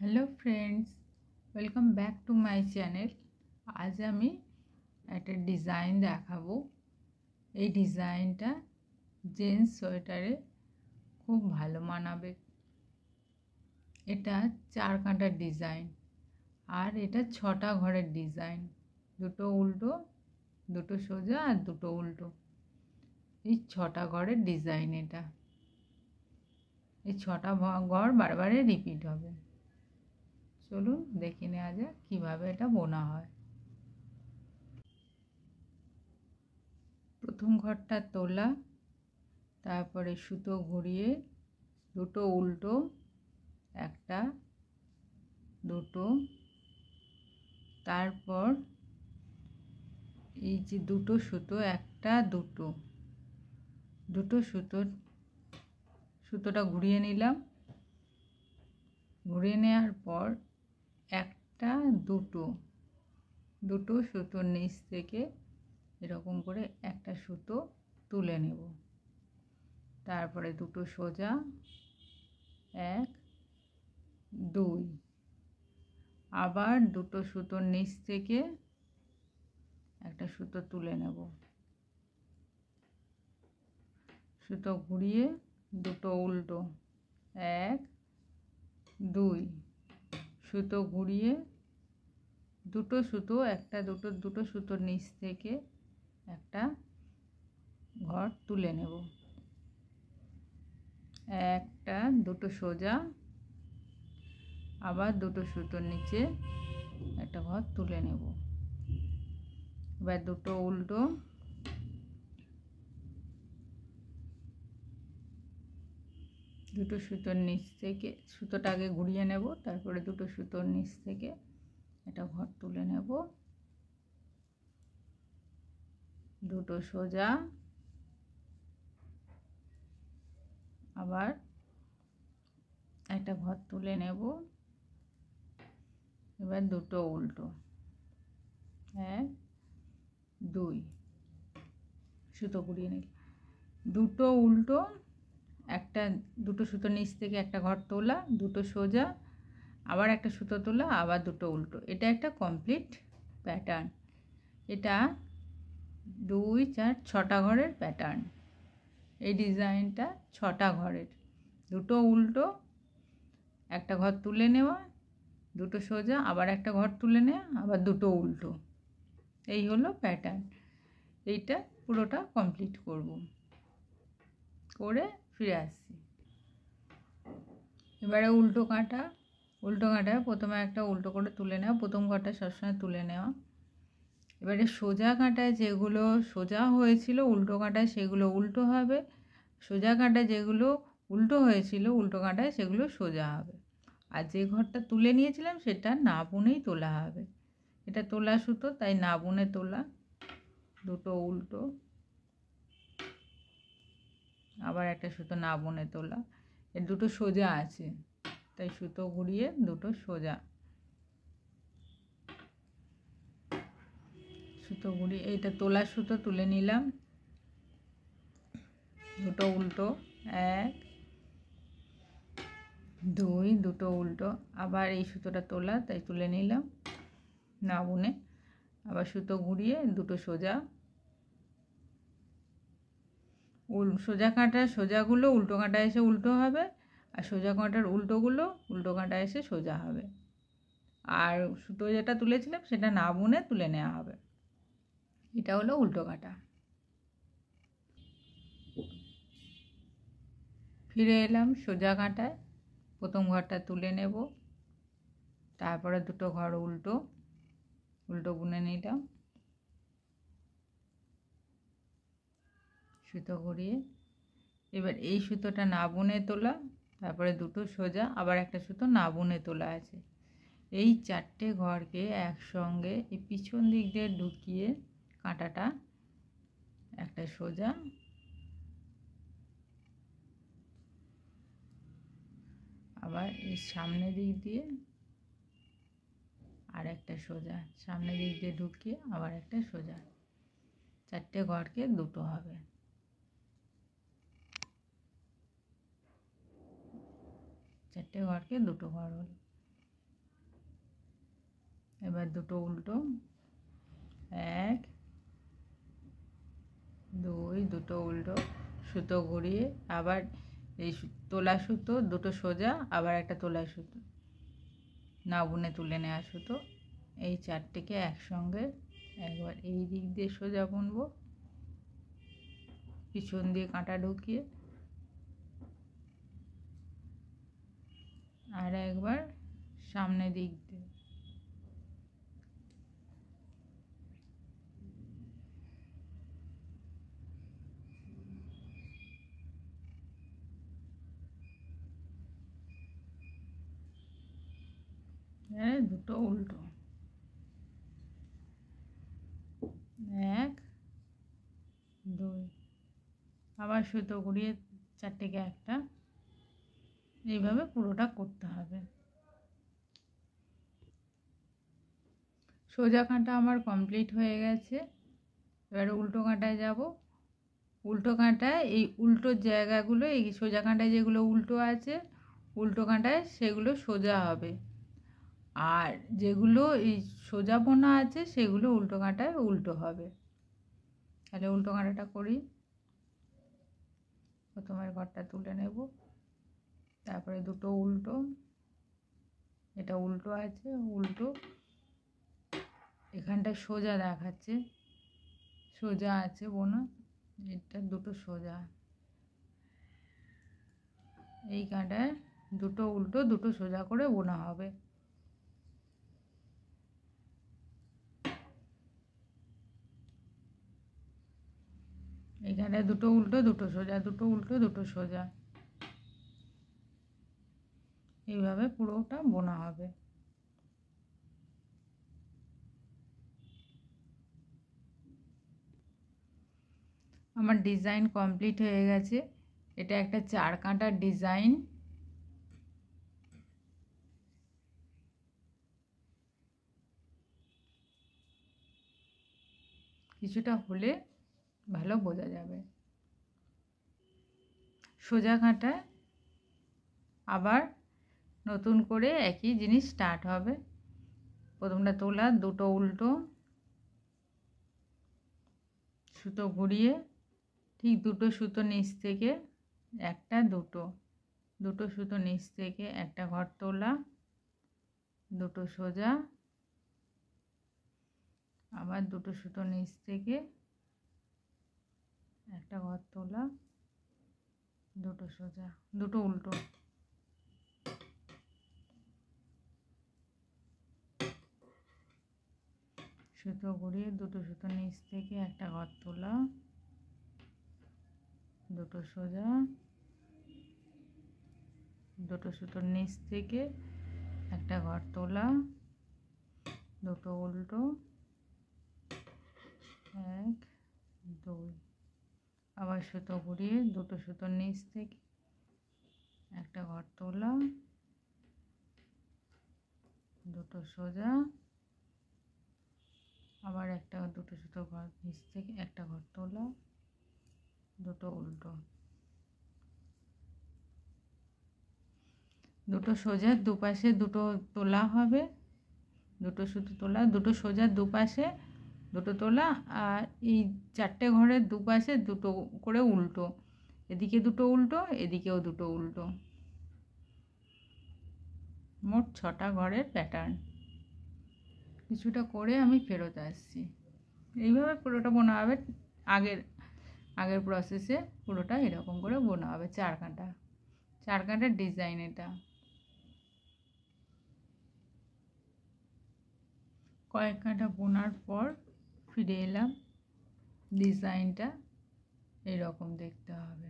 Hello friends, welcome back to my channel. আজ আমি একটা ডিজাইন দেখাবো। এই ডিজাইনটা জেন্টস সোয়েটারে খুব ভালো মানাবে। এটা 4 কাঁটার ডিজাইন আর এটা 6টা ঘরের ডিজাইন, দুটো উল্টো, দুটো সোজা আর দুটো উল্টো। এই 6টা ঘরের ডিজাইন। এই 6টা ঘর বারবারে রিপিট হবে। চলুন দেখে নেওয়া যাক কীভাবে এটা বোনা হয়। প্রথম ঘরটা তোলা, তারপরে সুতো ঘুরিয়ে দুটো উল্টো, একটা দুটো, তারপর এই যে দুটো সুতো, একটা দুটো, দুটো সুতোটা ঘুরিয়ে নিলাম। ঘুরিয়ে নেওয়ার পর একটা দুটো সুতোর নিচ থেকে এরকম করে একটা সুতো তুলে নেব। তারপরে দুটো সোজা, 1 2, আবার দুটো সুতোর নিচ থেকে একটা সুতো তুলে নেব। সুতো ঘুরিয়ে দুটো উল্টো, 1 2, সুতো ঘুরিয়ে দুটো সুতো, একটা দুটো সুতোর নিচ থেকে একটা ঘর তুলে নেব। একটা দুটো সোজা, আবার দুটো সুতোর নিচে একটা ঘর তুলে নেব। এবার দুটো উল্টো, দুটো সুতোর নিচ থেকে সুতোটা আগে ঘুরিয়ে নেব, তারপরে দুটো সুতোর নিচ থেকে একটা ঘর তুলে নেব। দুটো সোজা, আবার একটা ঘর তুলে নেব। এবার দুটো উল্টো, 1 2, সুতো ঘুরিয়ে নিল। দুটো উল্টো, একটা দুটো সুতো নিচ থেকে একটা ঘর তোলা, দুটো সোজা, আবার একটা সুতো তোলা, আবার দুটো উল্টো। এটা একটা কমপ্লিট প্যাটার্ন। এটা 2 4 6টা ঘরের প্যাটার্ন। এই ডিজাইনটা 6টা ঘরের। দুটো উল্টো, একটা ঘর তুলে নেওয়া, দুটো সোজা, আবার একটা ঘর তুলে নেওয়া, আবার দুটো উল্টো। এই হলো প্যাটার্ন। এইটা পুরোটা কমপ্লিট করব, করে ফিরে আসছি। এবারে উল্টো কাঁটায় প্রথমে একটা উল্টো করে তুলে নেওয়া, প্রথম ঘরটা সবসময় তুলে নেওয়া। এবারে সোজা কাঁটায় যেগুলো সোজা হয়েছিল উল্টো কাঁটায় সেগুলো উল্টো হবে, সোজা কাঁটায় যেগুলো উল্টো হয়েছিল উল্টো কাঁটায় সেগুলো সোজা হবে। আর যে ঘরটা তুলে নিয়েছিলাম সেটা না বুনেই তোলা হবে। এটা তোলা সুতো, তাই না বুনে তোলা। দুটো উল্টো, আবার একটা সুতো না বুনে তোলা। এর দুটো সোজা আছে, তাই সুতো ঘুরিয়ে দুটো সোজা, সুতো ঘুরিয়ে এইটা তোলা সুতো তুলে নিলাম। দুটো উল্টো, 1 2, দুটো উল্টো, আবার এই সুতোটা তোলা, তাই তুলে নিলাম না বুনে। আবার সুতো ঘুরিয়ে দুটো সোজা, সোজা কাঁটার সোজাগুলো উল্টো কাঁটায় এসে উল্টো হবে, আর সোজা কাঁটার উল্টোগুলো উল্টো কাঁটায় এসে সোজা হবে। আর সুতো যেটা তুলেছিলাম সেটা না বুনে তুলে নেওয়া হবে। এটা হলো উল্টো কাঁটা। ফিরে এলাম সোজা কাঁটায়, প্রথম ঘরটা তুলে নেব, তারপরে দুটো ঘর উল্টো বুনে নিলাম। সুতো ঘুরিয়ে এবার এই সুতোটা না বুনে তোলা, তারপরে দুটো সোজা, আবার একটা সুতো না বুনে তোলা আছে। এই 4টে ঘরকে একসঙ্গে এই পিছন দিক দিয়ে ঢুকিয়ে কাঁটাটা একটা সোজা, আবার এই সামনের দিক দিয়ে আর একটা সোজা, সামনের দিক দিয়ে ঢুকিয়ে আবার একটা সোজা। 4টে ঘরকে দুটো হবে। 4টে ঘরকে দুটো ঘর হলো। এবার দুটো উল্টো, 1 2, দুটো উল্টো, সুতো ঘুরিয়ে আবার এই তোলা সুতো দুটো সোজা, আবার একটা তোলা সুতো, না বুনে তুলে নেওয়া সুতো, এই 4টেকে একসঙ্গে একবার এই দিক দিয়ে সোজা বুনবো, পিছন দিয়ে কাঁটা ঢুকিয়ে, আর একবার সামনে দিক দিয়ে। দুটো উল্টো, 1 2, আবার সুতো ঘুরিয়ে 4টেকে একটা, এইভাবে পুরোটা করতে হবে। সোজা কাঁটা আমার কমপ্লিট হয়ে গেছে। এবার উল্টো কাঁটায় যাব। উল্টো কাঁটায় এই উল্টো জায়গাগুলো, এই সোজা কাঁটায় যেগুলো উল্টো আছে উল্টো কাঁটায় সেগুলো সোজা হবে, আর যেগুলো এই সোজা বোনা আছে সেগুলো উল্টো কাঁটায় উল্টো হবে। তাহলে উল্টো কাঁটাটা করি। প্রথমে ঘরটা তুলে নেব, তারপরে দুটো উল্টো, এটা উল্টো আছে, উল্টো এখানটায় সোজা দেখাচ্ছে, সোজা আছে বোনা, এটা দুটো সোজা, এই কাঁটায় দুটো উল্টো দুটো সোজা করে বোনা হবে। এখানে দুটো উল্টো দুটো সোজা, দুটো উল্টো দুটো সোজা, এইভাবে পুরোটা বোনা হবে। আমার ডিজাইন কমপ্লিট হয়ে গেছে। এটা একটা 4 কাঁটার ডিজাইন। কিছুটা হলে ভালো বোঝা যাবে। সোজা কাঁটায় আবার নতুন করে একই জিনিস স্টার্ট হবে। প্রথমটা তোলা, দুটো উল্টো, সুতো ঘুরিয়ে ঠিক দুটো সুতো নিচ থেকে একটা, দুটো দুটো সুতো নিচ থেকে একটা ঘর তোলা, দুটো সোজা, আবার দুটো সুতো নিচ থেকে একটা ঘর তোলা, দুটো সোজা, দুটো উল্টো, সুতো ঘুরিয়ে দুটো সুতো নিচ থেকে একটা ঘর তোলা, দুটো সোজা, দুটো সুতোর নিচ থেকে একটা ঘর তোলা, দুটো উল্টো, 1 2, আবার সুতো ঘুরিয়ে দুটো সুতোর নিচ থেকে একটা ঘর তোলা, দুটো সোজা, আবার একটা দুটো সুতো ঘর নিচ থেকে একটা ঘর তোলা, দুটো উল্টো, দুটো সোজার দুপাশে দুটো তোলা হবে, দুটো সুতো তোলা, দুটো সোজার দুপাশে দুটো তোলা, আর এই 4টে ঘরের দুপাশে দুটো করে উল্টো, এদিকে দুটো উল্টো, এদিকেও দুটো উল্টো, মোট 6টা ঘরের প্যাটার্ন। কিছুটা করে আমি ফেরত আসছি। এইভাবে পুরোটা বোনা হবে। আগের প্রসেসে পুরোটা এরকম করে বোনা হবে। 4 কাঁটার ডিজাইন এটা। কয়েক কাঁটা বোনার পর ফিরে এলাম, ডিজাইনটা এরকম দেখতে হবে।